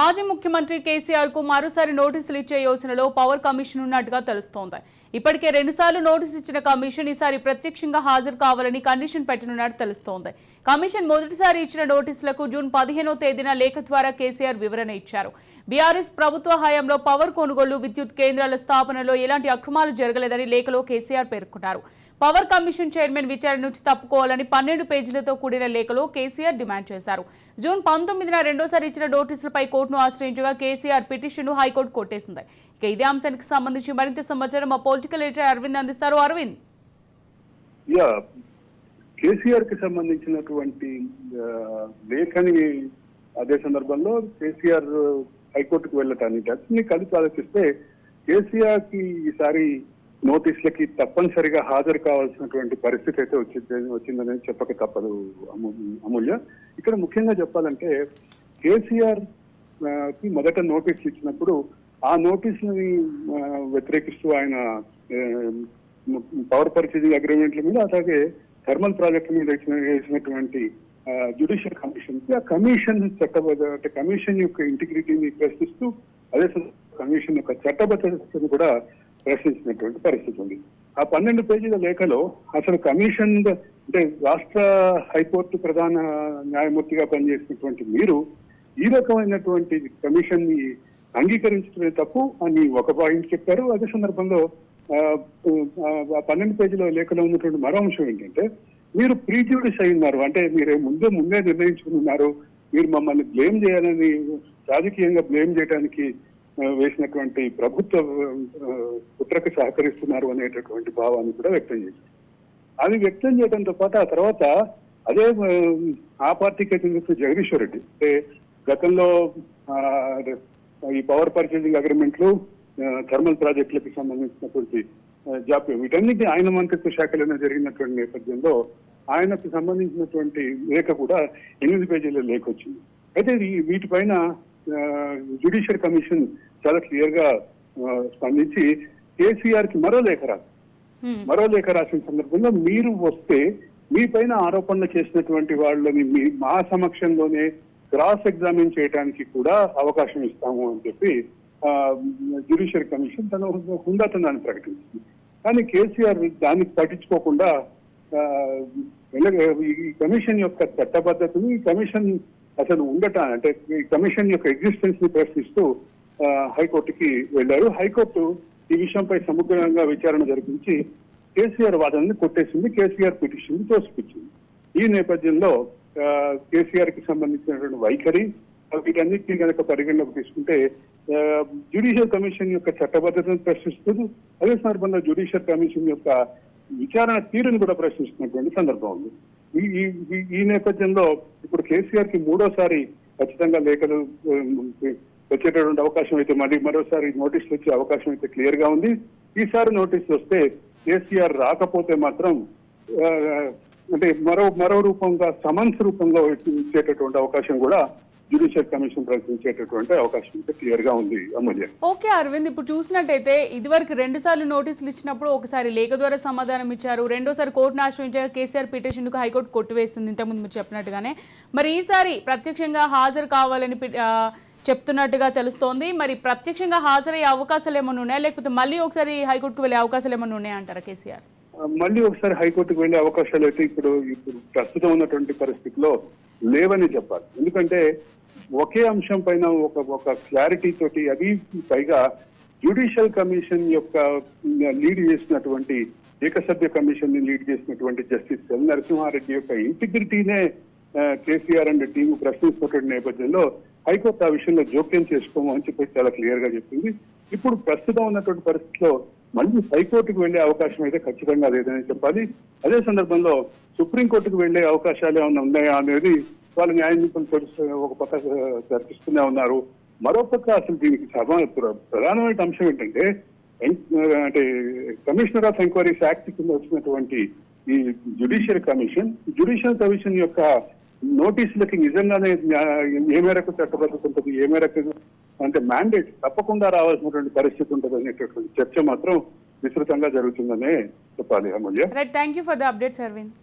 మాజీ ముఖ్యమంత్రి కేసీఆర్ కు మరోసారి నోటీసులు ఇచ్చే యోచనలో పవర్ కమిషన్ ఉన్నట్టుగా తెలుస్తోంది. ఇప్పటికే 2 సార్లు నోటీసు ఇచ్చిన కమిషన్ ఈసారి ప్రత్యక్షంగా హాజరు కావాలని కండిషన్ పెట్టనున్నట్టు తెలుస్తోంది. కమిషన్ మొదటిసారి ఇచ్చిన నోటీసులకు జూన్ 15వ తేదీన లేఖ ద్వారా కేసీఆర్ వివరణ ఇచ్చారు. బీఆర్ఎస్ ప్రభుత్వ హయాంలో పవర్ కొనుగోలు, విద్యుత్ కేంద్రాల స్థాపనలో ఎలాంటి అక్రమాలు జరగలేదని లేఖలో కేసీఆర్ పేర్కొన్నారు. పవర్ కమిషన్ చైర్మన్ విచారణ నుంచి తప్పుకోవాలని 12 పేజీలతో కూడిన లేఖలో కేసీఆర్ డిమాండ్ చేశారు. జూన్ 19న రెండోసారి ఇచ్చిన నోటీసులపై కోర్టును ఆశ్రయించగా కేసీఆర్ పిటిషన్ను హైకోర్టు కొట్టేసింది. ఇక ఇదే అంశానికి సంబంధించి మరింత సమాచారం మా పొలిటికల్ ఎడిటర్ అరవింద్ అందిస్తారు. అరవింద్, కేసీఆర్ కి సంబంధించినటువంటి లేఖని అదే సందర్భంలో కేసీఆర్ హైకోర్టుకు వెళ్ళటానికి అన్ని కలిపి ఆలోచిస్తే కేసీఆర్ కి ఈసారి నోటీసులకి తప్పనిసరిగా హాజరు కావాల్సినటువంటి పరిస్థితి అయితే వచ్చిందని చెప్పక తప్పదు అమూల్య. ఇక్కడ ముఖ్యంగా చెప్పాలంటే కేసీఆర్ కి మొదట నోటీసులు ఇచ్చినప్పుడు ఆ నోటీసులని వ్యతిరేకిస్తూ ఆయన పవర్ పర్చేజింగ్ అగ్రిమెంట్ల మీద అలాగే థర్మల్ ప్రాజెక్టు మీద వేసినటువంటి జ్యుడిషియల్ కమిషన్ కి ఆ కమిషన్ చట్టబద్ధ కమిషన్ యొక్క ఇంటిగ్రిటీని ప్రశ్నిస్తూ అదే కమిషన్ యొక్క చట్టబద్ధతను కూడా ప్రశ్నించినటువంటి పరిస్థితి ఉంది. ఆ 12 పేజీల లేఖలో అసలు కమిషన్ అంటే రాష్ట్ర హైకోర్టు ప్రధాన న్యాయమూర్తిగా పనిచేసినటువంటి మీరు ఈ రకమైనటువంటి కమిషన్ ని అంగీకరించడమే తప్పు అని ఒక పాయింట్ చెప్పారు. అదే సందర్భంలో 12 పేజీల లేఖలో ఉన్నటువంటి మరో అంశం ఏంటంటే మీరు ప్రీజ్యూడిస్ అయి ఉన్నారు, అంటే మీరు ముందే నిర్ణయించుకున్నారు, మీరు మమ్మల్ని బ్లేమ్ చేయాలని రాజకీయంగా బ్లేమ్ చేయడానికి వేసినటువంటి ప్రభుత్వ కుట్రకు సహకరిస్తున్నారు అనేటటువంటి భావాన్ని కూడా వ్యక్తం చేశారు. అది వ్యక్తం చేయడంతో పాటు ఆ తర్వాత అదే ఆ పార్టీకి చెందిన జగదీశ్వర్ రెడ్డి అంటే గతంలో ఈ పవర్ పర్చేజింగ్ అగ్రిమెంట్లు, థర్మల్ ప్రాజెక్టులకు సంబంధించినటువంటి జాప్యం వీటన్నిటి ఆయన మంత్రిత్వ శాఖలోనే జరిగినటువంటి నేపథ్యంలో ఆయనకు సంబంధించినటువంటి లేఖ కూడా 8 పేజీల లేఖ వచ్చింది. అయితే వీటిపైన జ్యుడిషియల్ కమిషన్ చాలా క్లియర్ గా స్పందించి కేసీఆర్ కి మరో లేఖ రాసిన సందర్భంలో మీరు వస్తే మీ పైన ఆరోపణలు చేసినటువంటి వాళ్ళని మా సమక్షంలోనే క్రాస్ ఎగ్జామిన్ చేయడానికి కూడా అవకాశం ఇస్తాము అని చెప్పి జ్యుడిషియల్ కమిషన్ తన హుందాతనాన్ని ప్రకటించింది. కానీ కేసీఆర్ దాన్ని పట్టించుకోకుండా ఈ కమిషన్ యొక్క చట్టబద్ధతని, ఈ కమిషన్ అసలు అంటే ఈ కమిషన్ యొక్క ఎగ్జిస్టెన్స్ ని ప్రశ్నిస్తూ హైకోర్టుకి వెళ్లారు. హైకోర్టు ఈ విషయంపై సమగ్రంగా విచారణ జరిపించి కేసీఆర్ వాదనని కొట్టేసింది, కేసీఆర్ పిటిషన్ తోసిపుచ్చింది. ఈ నేపథ్యంలో కేసీఆర్ కి సంబంధించినటువంటి వైఖరి వీటన్నిటిని కనుక పరిగణలోకి తీసుకుంటే జ్యుడిషియల్ కమిషన్ యొక్క చట్టబద్ధతను ప్రశ్నిస్తూ అదే సందర్భంలో జ్యుడిషియల్ కమిషన్ యొక్క విచారణ తీరుని కూడా ప్రశ్నిస్తున్నటువంటి సందర్భం ఉంది. ఈ నేపథ్యంలో ఇప్పుడు కేసీఆర్ కి మూడోసారి ఖచ్చితంగా లేఖలు వచ్చేటటువంటి అవకాశం అయితే మరోసారి నోటీసులు వచ్చే అవకాశం అయితే క్లియర్ గా ఉంది. ఈసారి నోటీసులు వస్తే కేసీఆర్ రాకపోతే మాత్రం అంటే మరో రూపంగా సమన్స్ రూపంలో ఇచ్చేటటువంటి అవకాశం కూడా జ్యుడిషియల్ కమిషన్ ప్రశ్నించేటటువంటి అవకాశం అయితే క్లియర్ గా ఉంది అమూల్య. ఓకే అరవింద్, ఇప్పుడు చూసినట్టయితే ఇదివరకు 2 సార్లు నోటీసులు ఇచ్చినప్పుడు ఒకసారి లేఖ ద్వారా సమాధానం ఇచ్చారు, రెండోసారి కోర్టును ఆశ్రయించాక కేసీఆర్ పిటిషన్ కు హైకోర్టు కొట్టివేసింది ఇంతకుముందు మీరు చెప్పినట్టుగానే. మరి ఈసారి ప్రత్యక్షంగా హాజరు కావాలని చెప్తున్నట్టుగా తెలుస్తోంది. మరి ప్రత్యక్షంగా హాజరయ్యే అవకాశాలు ఏమైనా ఉన్నాయా, లేకపోతే మళ్ళీ ఒకసారి హైకోర్టుకు వెళ్ళే అవకాశాలు ఏమైనా ఉన్నాయా అంటారా కేసీఆర్? మళ్ళీ ఒకసారి హైకోర్టుకు వెళ్లే అవకాశాలు అయితే ఇప్పుడు ప్రస్తుతం ఉన్నటువంటి పరిస్థితిలో లేవని చెప్పాలి. ఎందుకంటే ఒకే అంశం పైన ఒక క్లారిటీ తోటి, అది పైగా జ్యుడిషియల్ కమిషన్ యొక్క లీడ్ చేసినటువంటి ఏకసభ్య కమిషన్ ని లీడ్ చేసినటువంటి జస్టిస్ ఎల్ నరసింహారెడ్డి యొక్క ఇంటిగ్రిటీనే కేసీఆర్ అండ్ టీము ప్రశ్నిస్తున్నటువంటి నేపథ్యంలో హైకోర్టు ఆ విషయంలో జోక్యం చేసుకోమని చెప్పి చాలా క్లియర్ గా చెప్పింది. ఇప్పుడు ప్రస్తుతం ఉన్నటువంటి పరిస్థితిలో మళ్ళీ హైకోర్టుకు వెళ్లే అవకాశం అయితే ఖచ్చితంగా లేదని చెప్పాలి. అదే సందర్భంలో సుప్రీంకోర్టుకు వెళ్లే అవకాశాలు ఏమైనా ఉన్నాయా అనేది వాళ్ళ న్యాయ నిపుణులు ఒక పక్క చర్చిస్తూనే ఉన్నారు. మరోపక్క అసలు దీనికి ప్రధానమైన అంశం ఏంటంటే అంటే కమిషనర్ ఆఫ్ ఎంక్వైరీస్ యాక్ట్ కింద వచ్చినటువంటి ఈ జ్యుడిషియల్ కమిషన్ యొక్క నోటీసులకి నిజంగానే ఏ మేరకు చట్టబద్ధత ఉంటుంది, ఏ మేరకు అంటే మ్యాండేట్ తప్పకుండా రావాల్సినటువంటి పరిస్థితి ఉంటుంది అనేటటువంటి చర్చ మాత్రం విస్తృతంగా జరుగుతుందనే చెప్పాలి Amulya. Thank you for the updates Arvind.